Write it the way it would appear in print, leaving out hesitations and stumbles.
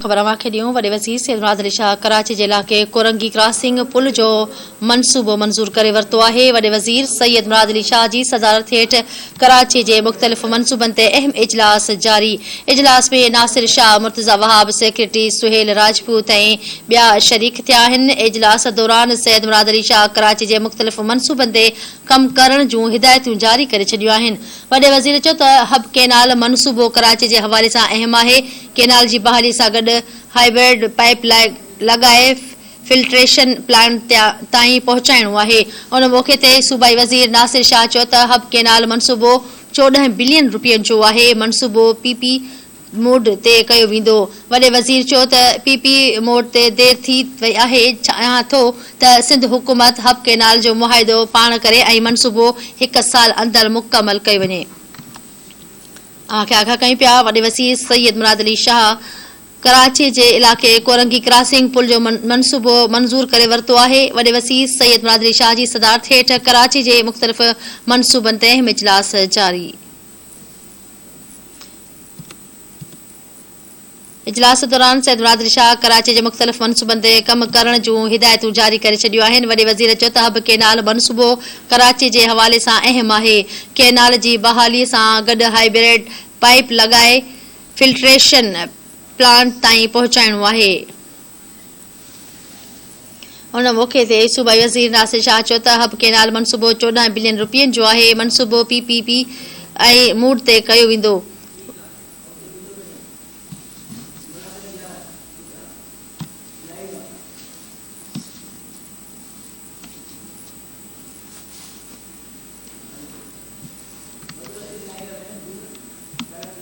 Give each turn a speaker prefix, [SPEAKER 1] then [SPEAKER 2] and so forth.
[SPEAKER 1] ख़बर ॾियूं। वॾे वज़ीर सैयद मुराद अली शाह कराची जे इलाइक़े कोरंगी क्रॉसिंग पुल जो मनसूबो मंज़ूर करे वरितो आहे। वॾे वज़ीर सैयद मुराद अली शाह जी सदारत हेठि कराची जे मुख़्तलिफ़ मनसूबनि ते अहम इजलास जारी। इजलास में नासिर शाह, मुर्तज़ा वहाब, सेक्रेटरी सुहेल राजपूत ऐं ॿिया शरीक थिया आहिनि। इजलास दौरान सैयद मुराद अली शाह कराची जे मुख़्तलिफ़ मनसूबनि ते कम करण जूं हिदायतूं जारी करे छॾियूं आहिनि। वॾे वज़ीर चयो त हब कैनाल मनसूबो कराची जे हवाले सां अहम आहे। कैनाल जी बहाली सां गॾु हाइब्रिड पाइप लॻाए फिल्ट्रेशन प्लांट ताईं पहुचाइणो आहे। उन मौक़े ते सूबाई वज़ीर नासिर शाह चयो त हब कैनाल मनसूबो 14 बिलियन रुपयनि जो आहे। मनसूबो पीपी मोड ते कयो वेंदो। वॾे वज़ीर चयो त पीपी मोड ते देरि थी वई आहे। चाहियां थो त सिंध हुकूमत हब कैनाल जो मुआहिदो पाण करे ऐं मनसूबो 1 साल अंदरि मुकमल कयो वञे। आगाह कयूं पिया। वॾे वज़ीर सैयद मुराद अली शाह कराची जे इलाइक़े कोरंगी क्रॉसिंग पुल जो मनसूबो मंज़ूर करे वरितो आहे। वॾे वज़ीर सैयद मुराद अली शाह जी सदारत हेठि कराची जे मुख़्तलिफ़ मनसूबनि ते अहम इजलास जारी। इजलास दौरान सैयद मुराद अली शाह कराची जे मुख़्तलिफ़ मनसूबनि ते कम करण जूं हिदायतूं जारी करे छॾियूं आहिनि। वॾे वज़ीर चयो त हब कैनाल मनसूबो कराची जे हवाले सां अहम आहे। कैनाल जी बहालीअ सां गॾु हाइब्रिड पाइप लॻाए फिल्ट्रेशन प्लांट ताईं पहुचाइणो आहे। उन मौक़े ते सूबाई वज़ीर नासिर शाह चयो त हब कैनाल मनसूबो 14 बिलियन रुपयनि जो आहे। मनसूबो पीपीपी ऐं मूड ते कयो वेंदो।